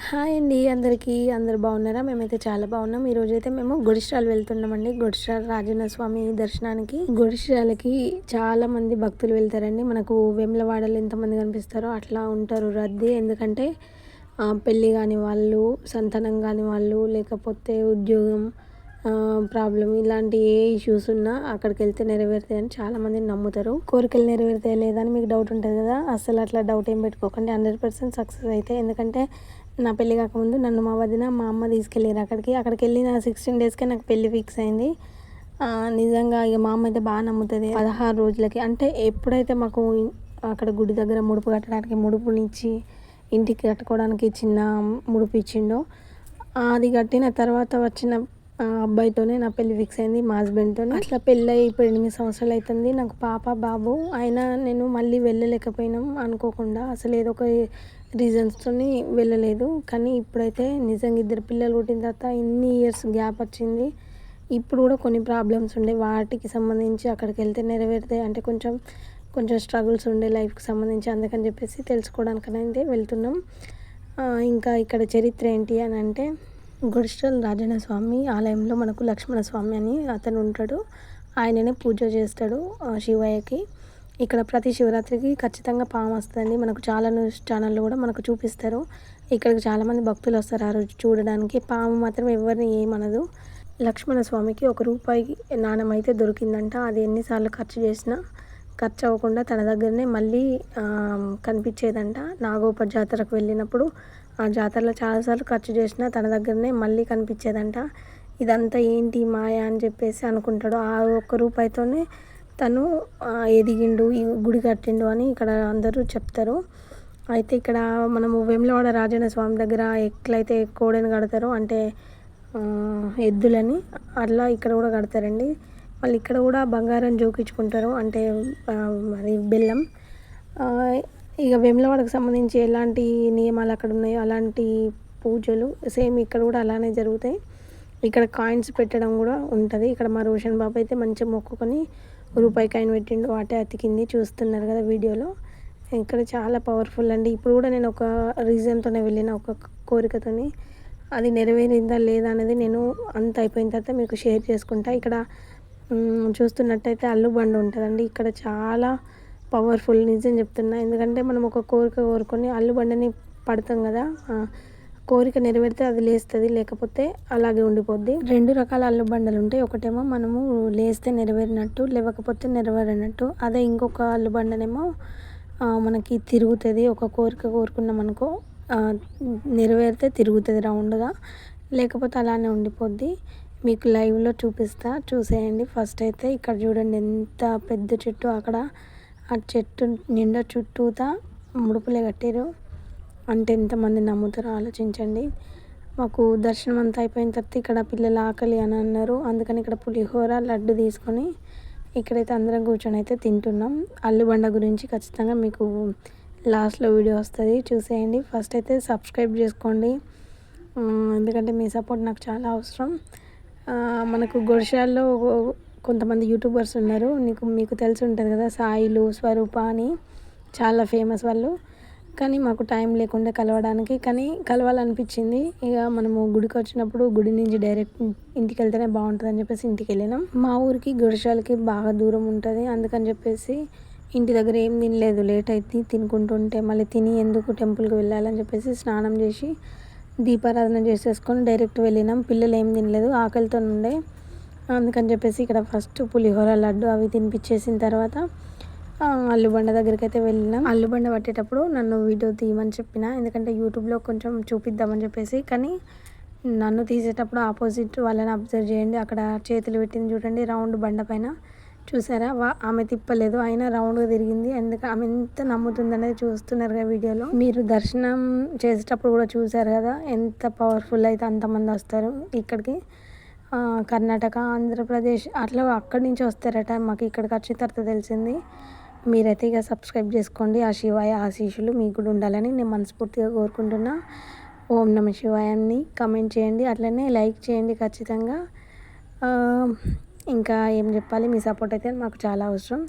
Hi అండి అందరికీ. అందరూ బాగున్నారా? మేమైతే చాలా బాగున్నాం. ఈరోజైతే మేము గుడిశిరాలు వెళ్తున్నామండి. గుడిశిరాల రాజన్న స్వామి దర్శనానికి. గుడిశిరాలకి చాలా మంది భక్తులు వెళ్తారండి. మనకు వేములవాడలో ఎంతమంది కనిపిస్తారో అట్లా ఉంటారు రద్దీ. ఎందుకంటే పెళ్ళి కాని వాళ్ళు, సంతానం కాని వాళ్ళు, లేకపోతే ఉద్యోగం ప్రాబ్లం ఇలాంటి ఏ ఇష్యూస్ ఉన్నా అక్కడికి వెళ్తే నెరవేరుతాయని చాలామంది నమ్ముతారు. కోరికలు నెరవేరుతాయా లేదా అని మీకు డౌట్ ఉంటుంది కదా. అసలు అట్లా డౌట్ ఏం పెట్టుకోకండి. 100% సక్సెస్ అవుతాయి. ఎందుకంటే నా పెళ్ళి కాకముందు నన్ను మా వదిన మా అమ్మ తీసుకెళ్ళారు అక్కడికి వెళ్ళిన 16 డేస్కే నాకు పెళ్ళి ఫిక్స్ అయింది. నిజంగా ఇక మా అమ్మ అయితే బాగా నమ్ముతుంది. 16 రోజులకి అంటే ఎప్పుడైతే మాకు అక్కడ గుడి దగ్గర ముడుపు కట్టడానికి ముడుపునిచ్చి ఇంటికి కట్టుకోవడానికి చిన్న ముడుపు ఇచ్చిండో, అది కట్టిన తర్వాత వచ్చిన అబ్బాయితోనే నా పెళ్ళి ఫిక్స్ అయింది, మా హస్బెండ్తో. అట్లా పెళ్ళి ఇప్పుడు 8 సంవత్సరాలు అవుతుంది. నాకు పాప బాబు. అయినా నేను మళ్ళీ వెళ్ళలేకపోయినాం అనుకోకుండా. అసలు ఏదో ఒక రీజన్స్తో వెళ్ళలేదు. కానీ ఇప్పుడైతే నిజంగా 2 పిల్లలు పుట్టిన తర్వాత ఇన్ని ఇయర్స్ గ్యాప్ వచ్చింది. ఇప్పుడు కూడా కొన్ని ప్రాబ్లమ్స్ ఉండే, వాటికి సంబంధించి అక్కడికి వెళ్తే నెరవేరుతాయి అంటే కొంచెం స్ట్రగుల్స్ ఉండే లైఫ్కి సంబంధించి. అందుకని చెప్పేసి తెలుసుకోవడానికైతే వెళ్తున్నాం. ఇంకా ఇక్కడ చరిత్ర ఏంటి అని అంటే, గుడిశిరాల రాజన్న స్వామి ఆలయంలో మనకు లక్ష్మణ స్వామి అని అతను ఉంటాడు. ఆయననే పూజ చేస్తాడు శివయ్యకి. ఇక్కడ ప్రతి శివరాత్రికి ఖచ్చితంగా పాము వస్తుందండి. మనకు చాలా న్యూస్ ఛానల్లో కూడా మనకు చూపిస్తారు. ఇక్కడికి చాలామంది భక్తులు వస్తారు ఆ రోజు చూడడానికి. పాము మాత్రం ఎవరిని ఏమనదు. లక్ష్మణ స్వామికి ₹1 నాణెం అయితే దొరికిందంట. అది ఎన్నిసార్లు ఖర్చు చేసినా ఖర్చు అవ్వకుండా తన దగ్గరనే మళ్ళీ కనిపించేదంట. నాగోప జాతరకు వెళ్ళినప్పుడు ఆ జాతరలో చాలాసార్లు ఖర్చు చేసినా తన దగ్గరనే మళ్ళీ కనిపించేదంట. ఇదంతా ఏంటి మాయ అని చెప్పేసి అనుకుంటాడు. ఆ ₹1తోనే తను ఎదిగిండు, ఈ గుడి కట్టిండు అని ఇక్కడ అందరూ చెప్తారు. అయితే ఇక్కడ మనము వేములవాడ రాజన్న స్వామి దగ్గర ఎట్లయితే కోడెను కడతారో అంటే ఎద్దులని, అట్లా ఇక్కడ కూడా కడతారండి. మళ్ళీ ఇక్కడ కూడా బంగారం జోకించుకుంటారు అంటే అది బెల్లం. ఇక వేములవాడకు సంబంధించి ఎలాంటి నియమాలు అక్కడ ఉన్నాయో అలాంటి పూజలు సేమ్ ఇక్కడ కూడా అలానే జరుగుతాయి. ఇక్కడ కాయిన్స్ పెట్టడం కూడా ఉంటుంది. ఇక్కడ మా రోషన్ బాబు అయితే మంచిగా మొక్కుకొని ₹1 కాయిన్ పెట్టిండు. వాటే అతికింది, చూస్తున్నారు కదా వీడియోలో. ఇక్కడ చాలా పవర్ఫుల్ అండి. ఇప్పుడు కూడా నేను ఒక రీజన్తోనే వెళ్ళిన, ఒక కోరికతోని. అది నెరవేరిందా లేదా అనేది నేను అంత అయిపోయిన తర్వాత మీకు షేర్ చేసుకుంటా. ఇక్కడ చూస్తున్నట్టయితే అల్లుబండ ఉంటుందండి. ఇక్కడ చాలా పవర్ఫుల్, నిజం చెప్తున్నా. ఎందుకంటే మనం ఒక కోరిక కోరుకొని అల్లుబండని పడతాం కదా, కోరిక నెరవేరితే అది లేస్తుంది, లేకపోతే అలాగే ఉండిపోద్ది. 2 రకాల అల్లుబండలు ఉంటాయి. ఒకటేమో మనము లేస్తే నెరవేరినట్టు, లేకపోతే నెరవేరినట్టు. అదే ఇంకొక అల్లుబండనేమో మనకి తిరుగుతుంది. ఒక కోరిక కోరుకున్నాం అనుకో, నెరవేరితే తిరుగుతుంది రౌండ్గా, లేకపోతే అలానే ఉండిపోద్ది. మీకు లైవ్లో చూపిస్తా, చూసేయండి. ఫస్ట్ అయితే ఇక్కడ చూడండి ఎంత పెద్ద చెట్టు. అక్కడ ఆ చెట్టు నిండా చుట్టూతా ముడుపులే కట్టారు. అంటే ఎంతమంది నమ్ముతారో ఆలోచించండి. మాకు దర్శనం అంతా అయిపోయిన తర్వాత ఇక్కడ పిల్లల ఆకలి అని అన్నారు. అందుకని ఇక్కడ పులిహోర లడ్డు తీసుకొని ఇక్కడైతే అందరం కూర్చొని అయితే తింటున్నాం. అల్లుబండ గురించి ఖచ్చితంగా మీకు లాస్ట్లో వీడియో వస్తుంది, చూసేయండి. ఫస్ట్ అయితే సబ్స్క్రైబ్ చేసుకోండి, ఎందుకంటే మీ సపోర్ట్ నాకు చాలా అవసరం. మనకు గుడిశిరాల్లో కొంతమంది యూట్యూబర్స్ ఉన్నారు, మీకు తెలిసి ఉంటుంది కదా, సాయిలు, స్వరూప అని చాలా ఫేమస్ వాళ్ళు. కానీ మాకు టైం లేకుండా కలవడానికి, కానీ కలవాలనిపించింది. ఇక మనము గుడికి వచ్చినప్పుడు గుడి నుంచి డైరెక్ట్ ఇంటికి వెళ్తేనే బాగుంటుందని చెప్పేసి ఇంటికి వెళ్ళినాం. మా ఊరికి గుడిశిరాలకి బాగా దూరం ఉంటుంది. అందుకని చెప్పేసి ఇంటి దగ్గర ఏం తినలేదు, లేట్ అయితే తినుకుంటుంటే మళ్ళీ తిని ఎందుకు టెంపుల్కి వెళ్ళాలని చెప్పేసి స్నానం చేసి దీపారాధన చేసేసుకొని డైరెక్ట్ వెళ్ళినాం. పిల్లలు ఏం తినలేదు, ఆకలితో ఉండే. అందుకని చెప్పేసి ఇక్కడ ఫస్ట్ పులిహోర లడ్డు అవి తినిపించేసిన తర్వాత అల్లుబండ దగ్గరికి అయితే వెళ్ళినాం. అల్లుబండ పట్టేటప్పుడు నన్ను వీడియో తీయమని చెప్పిన, ఎందుకంటే యూట్యూబ్లో కొంచెం చూపిద్దామని చెప్పేసి. కానీ నన్ను తీసేటప్పుడు ఆపోజిట్ వాళ్ళని అబ్జర్వ్ చేయండి. అక్కడ చేతులు పెట్టింది చూడండి రౌండ్ బండ పైన, చూసారా? ఆమె తిప్పలేదు, అయినా రౌండ్గా తిరిగింది. ఎందుకు ఆమె ఎంత నమ్ముతుందనేది చూస్తున్నారు కదా వీడియోలో. మీరు దర్శనం చేసేటప్పుడు కూడా చూసారు కదా ఎంత పవర్ఫుల్ అయితే అంతమంది వస్తారు ఇక్కడికి. కర్ణాటక, ఆంధ్రప్రదేశ్ అట్లా అక్కడి నుంచి వస్తారట. మాకు ఇక్కడికి వచ్చిన తర్వాత తెలిసింది. మీరైతే ఇక సబ్స్క్రైబ్ చేసుకోండి. ఆ శివాయ ఆశీస్సులు మీకు కూడా ఉండాలని నేను మనస్ఫూర్తిగా కోరుకుంటున్నా. ఓం నమ శివాయాన్ని కమెంట్ చేయండి, అట్లనే లైక్ చేయండి ఖచ్చితంగా. ఇంకా ఏం చెప్పాలి, మీ సపోర్ట్ అయితే మాకు చాలా అవసరం.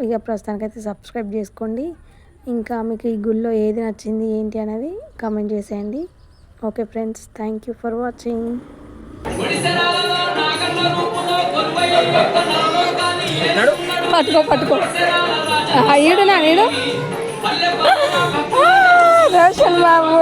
ఇక ప్రస్తుతానికైతే సబ్స్క్రైబ్ చేసుకోండి. ఇంకా మీకు ఈ గుళ్ళో ఏది నచ్చింది ఏంటి అనేది కామెంట్ చేసేయండి. Okay friends, thank you for watching. పట్టుకో ఈడు నా నీడు రోషన్ బాబు.